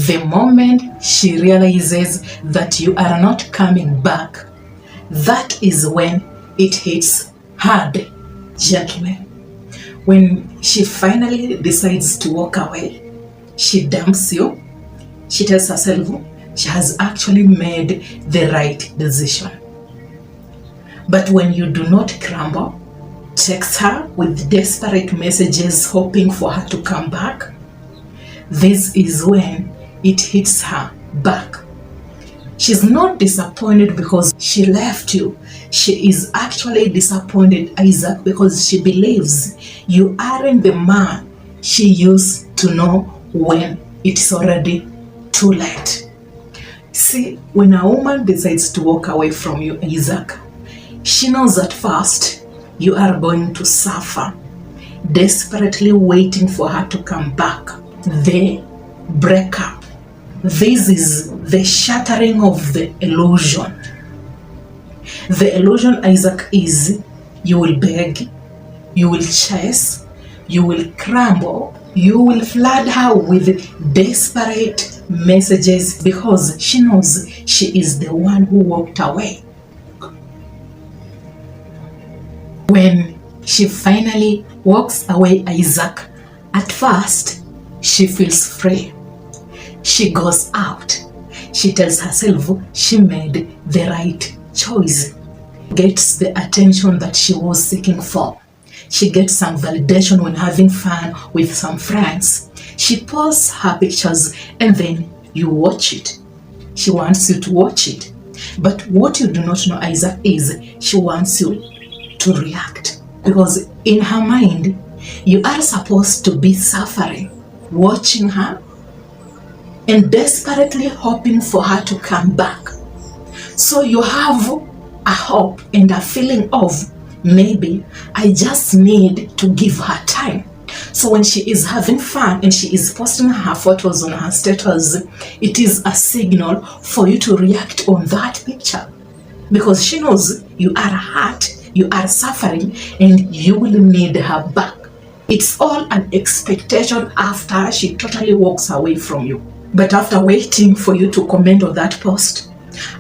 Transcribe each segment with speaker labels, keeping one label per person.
Speaker 1: The moment she realizes that you are not coming back, that is when it hits hard, gentlemen. When she finally decides to walk away, she dumps you, she tells herself she has actually made the right decision. But when you do not crumble, text her with desperate messages hoping for her to come back, this is when it hits her back. She's not disappointed because she left you. She is actually disappointed, Isaac, because she believes you aren't the man she used to know when it's already too late. See, when a woman decides to walk away from you, Isaac, she knows at first you are going to suffer, desperately waiting for her to come back. The breakup. This is the shattering of the illusion. The illusion, Isaac, is you will beg, you will chase, you will crumble, you will flood her with desperate messages because she knows she is the one who walked away. When she finally walks away, Isaac, at first she feels free. She goes out. She tells herself she made the right choice. Gets the attention that she was seeking for. She gets some validation when having fun with some friends. She posts her pictures and then you watch it. She wants you to watch it. But what you do not know, Isaac, is she wants you to react. Because in her mind, you are supposed to be suffering, watching her, and desperately hoping for her to come back. So you have a hope and a feeling of maybe I just need to give her time. So when she is having fun and she is posting her photos on her status, it is a signal for you to react on that picture. Because she knows you are hurt, you are suffering, and you will need her back. It's all an expectation after she totally walks away from you. But after waiting for you to comment on that post,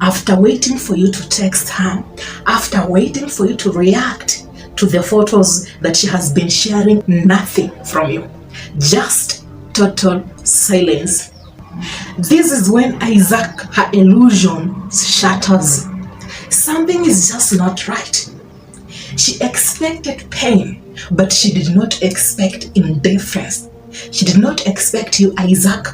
Speaker 1: after waiting for you to text her, after waiting for you to react to the photos that she has been sharing, nothing from you. Just total silence. This is when Isaac, her illusion shatters. Something is just not right. She expected pain, but she did not expect indifference. She did not expect you, Isaac,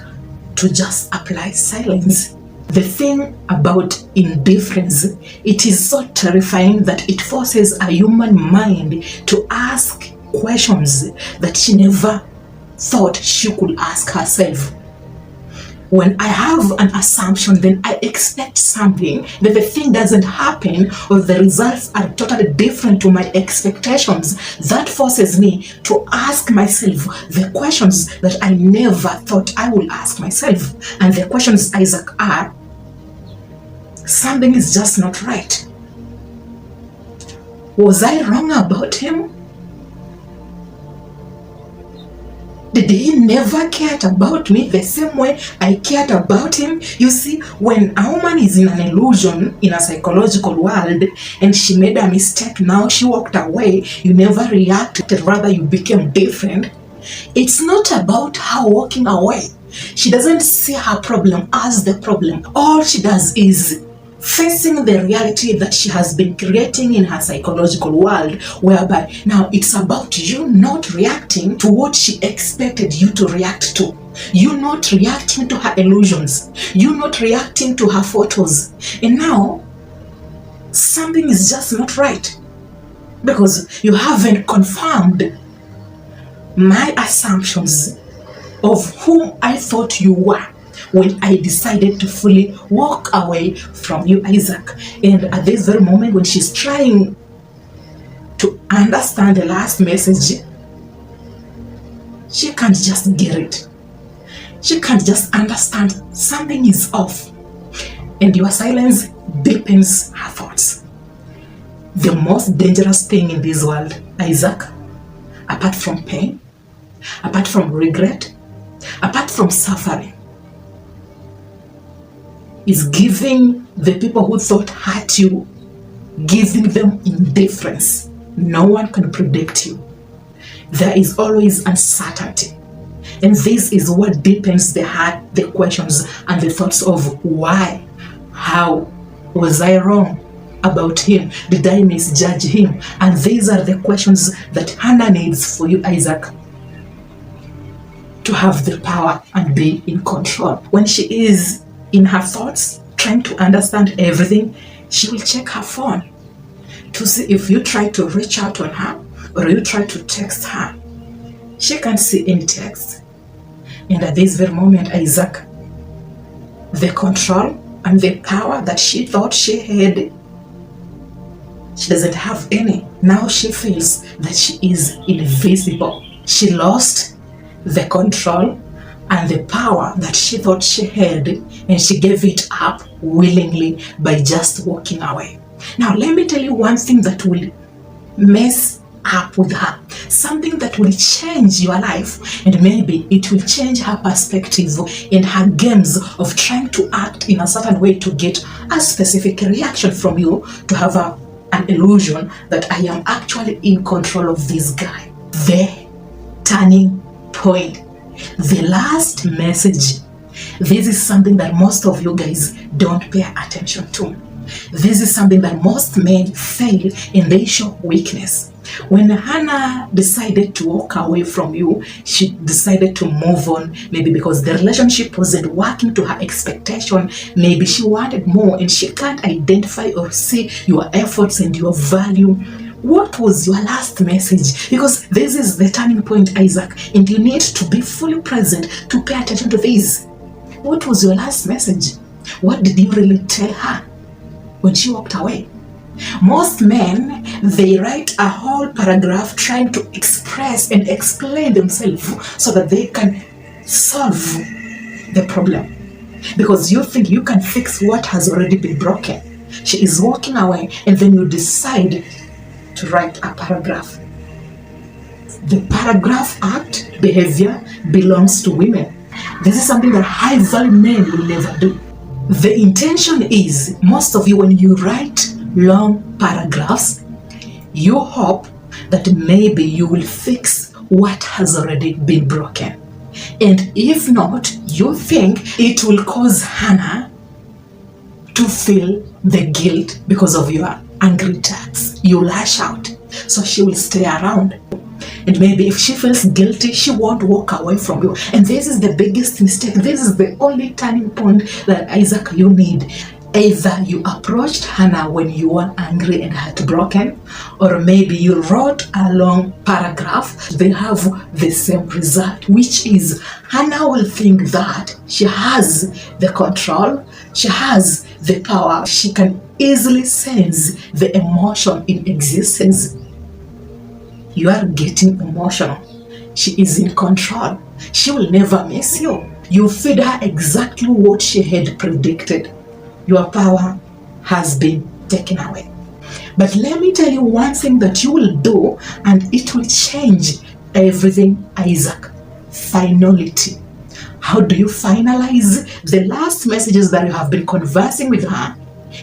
Speaker 1: to just apply silence. The thing about indifference, it is so terrifying that it forces a human mind to ask questions that she never thought she could ask herself. When I have an assumption, then I expect something, that the thing doesn't happen or the results are totally different to my expectations. That forces me to ask myself the questions that I never thought I would ask myself. And the questions, Isaac, are, something is just not right. Was I wrong about him? Did he never cared about me the same way I cared about him? You see, when a woman is in an illusion, in a psychological world, and she made a mistake, now she walked away, you never reacted, rather you became different. It's not about her walking away. She doesn't see her problem as the problem. All she does is facing the reality that she has been creating in her psychological world, whereby now it's about you not reacting to what she expected you to react to. You not reacting to her illusions. You not reacting to her photos. And now, something is just not right. Because you haven't confirmed my assumptions of whom I thought you were when I decided to fully walk away from you, Isaac. And at this very moment, when she's trying to understand the last message, she can't just get it. She can't just understand something is off. And your silence deepens her thoughts. The most dangerous thing in this world, Isaac, apart from pain, apart from regret, apart from suffering, is giving the people who thought hurt you, giving them indifference. No one can predict you. There is always uncertainty. And this is what deepens the heart, the questions and the thoughts of why, how, was I wrong about him? Did I misjudge him? And these are the questions that Hannah needs for you, Isaac, to have the power and be in control. When she is in her thoughts, trying to understand everything, she will check her phone to see if you try to reach out on her or you try to text her. She can't see any text. And at this very moment, Isaac, the control and the power that she thought she had, she doesn't have any. Now she feels that she is invisible. She lost the control and the power that she thought she had, and she gave it up willingly by just walking away. Now let me tell you one thing that will mess up with her, something that will change your life, and maybe it will change her perspective in her games of trying to act in a certain way to get a specific reaction from you, to have an illusion that I am actually in control of this guy. The turning point, the last message. This is something that most of you guys don't pay attention to. This is something that most men fail in. They show weakness. When Hannah decided to walk away from you, she decided to move on, maybe because the relationship wasn't working to her expectation. Maybe she wanted more and she can't identify or see your efforts and your value. What was your last message? Because this is the turning point, Isaac, and you need to be fully present to pay attention to this. What was your last message? What did you really tell her when she walked away? Most men, they write a whole paragraph trying to express and explain themselves so that they can solve the problem. Because you think you can fix what has already been broken. She is walking away, and then you decide to write a paragraph. The paragraph act behavior belongs to women. This is something that high value men will never do. The intention is, most of you, when you write long paragraphs, you hope that maybe you will fix what has already been broken. And if not, you think it will cause Hannah to feel the guilt because of your angry text. You lash out, so she will stay around. And maybe if she feels guilty, she won't walk away from you. And this is the biggest mistake. This is the only turning point that, Isaac, you need. Either you approached Hannah when you were angry and heartbroken, or maybe you wrote a long paragraph. They have the same result, which is Hannah will think that she has the control, she has the power, she can easily sense the emotion in existence. You are getting emotional. She is in control. She will never miss you. You feed her exactly what she had predicted. Your power has been taken away. But let me tell you one thing that you will do, and it will change everything, Isaac. Finality. How do you finalize the last messages that you have been conversing with her?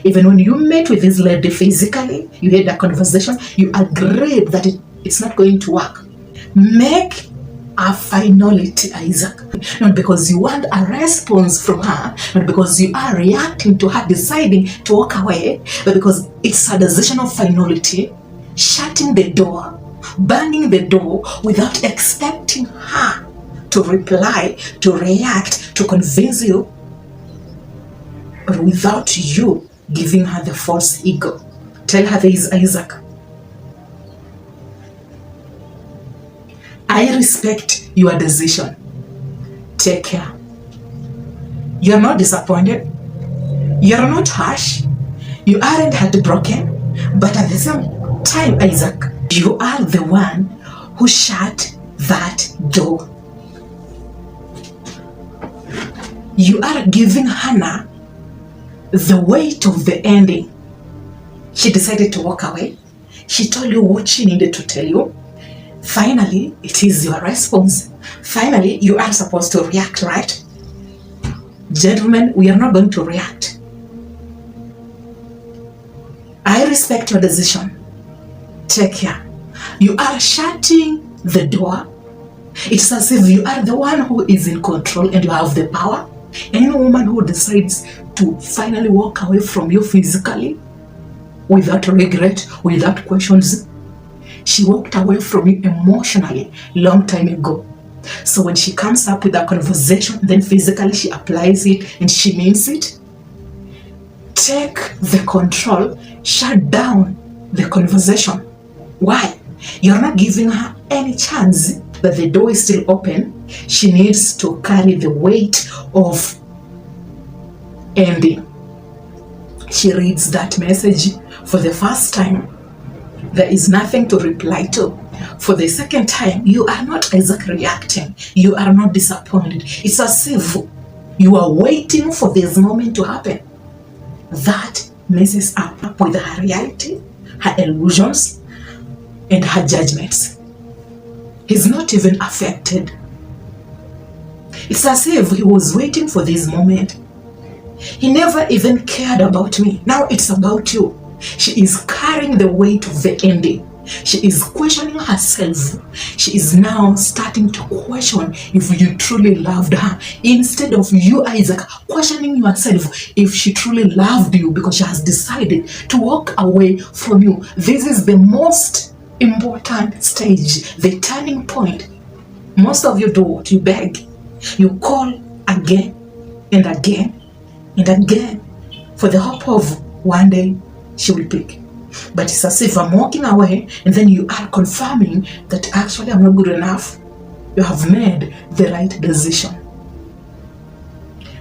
Speaker 1: Even when you met with this lady physically, you had a conversation, you agreed that it's not going to work. Make a finality, Isaac. Not because you want a response from her, not because you are reacting to her deciding to walk away, but because it's a decision of finality, shutting the door, banging the door without expecting her to reply, to react, to convince you, or without you giving her the false ego. Tell her this, Isaac. I respect your decision. Take care. You are not disappointed. You are not harsh. You aren't heartbroken. But at the same time, Isaac, you are the one who shut that door. You are giving Hannah the weight of the ending. She decided to walk away. She told you what she needed to tell you. Finally, it is your response. Finally, you are supposed to react, right? Gentlemen, we are not going to react. respect your decision. Take care. You are shutting the door. It's as if you are the one who is in control and you have the power. Any woman who decides to finally walk away from you physically, without regret, without questions, she walked away from you emotionally long time ago. So when she comes up with a conversation, then physically she applies it and she means it. Take the control, shut down the conversation. Why? You're not giving her any chance that the door is still open. She needs to carry the weight of ending. She reads that message for the first time. There is nothing to reply to. For the second time, you are not Isaac reacting. You are not disappointed. It's as if you are waiting for this moment to happen. That messes up with her reality, her illusions, and her judgments. He's not even affected. It's as if he was waiting for this moment. He never even cared about me. Now it's about you. She is carrying the weight of the ending. She is questioning herself. She is now starting to question if you truly loved her. Instead of you, Isaac, questioning yourself if she truly loved you because she has decided to walk away from you. This is the most important stage, the turning point. Most of you do what? You beg. You call again and again and again for the hope of one day she will pick. But it's as if I'm walking away and then you are confirming that actually I'm not good enough. You have made the right decision.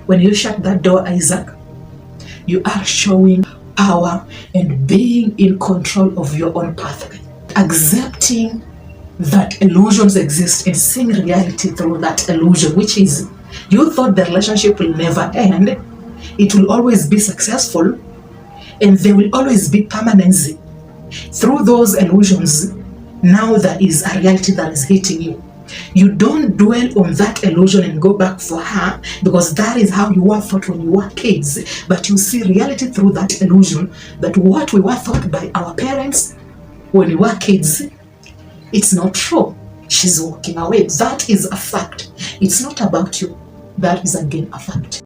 Speaker 1: When you shut that door, Isaac, you are showing power and being in control of your own pathway. Accepting that illusions exist and seeing reality through that illusion, which is you thought the relationship will never end. It will always be successful. And there will always be permanency. Through those illusions, now there is a reality that is hitting you. You don't dwell on that illusion and go back for her because that is how you were thought when you were kids. But you see reality through that illusion, that what we were taught by our parents when we were kids, it's not true. She's walking away. That is a fact. It's not about you. That is again a fact.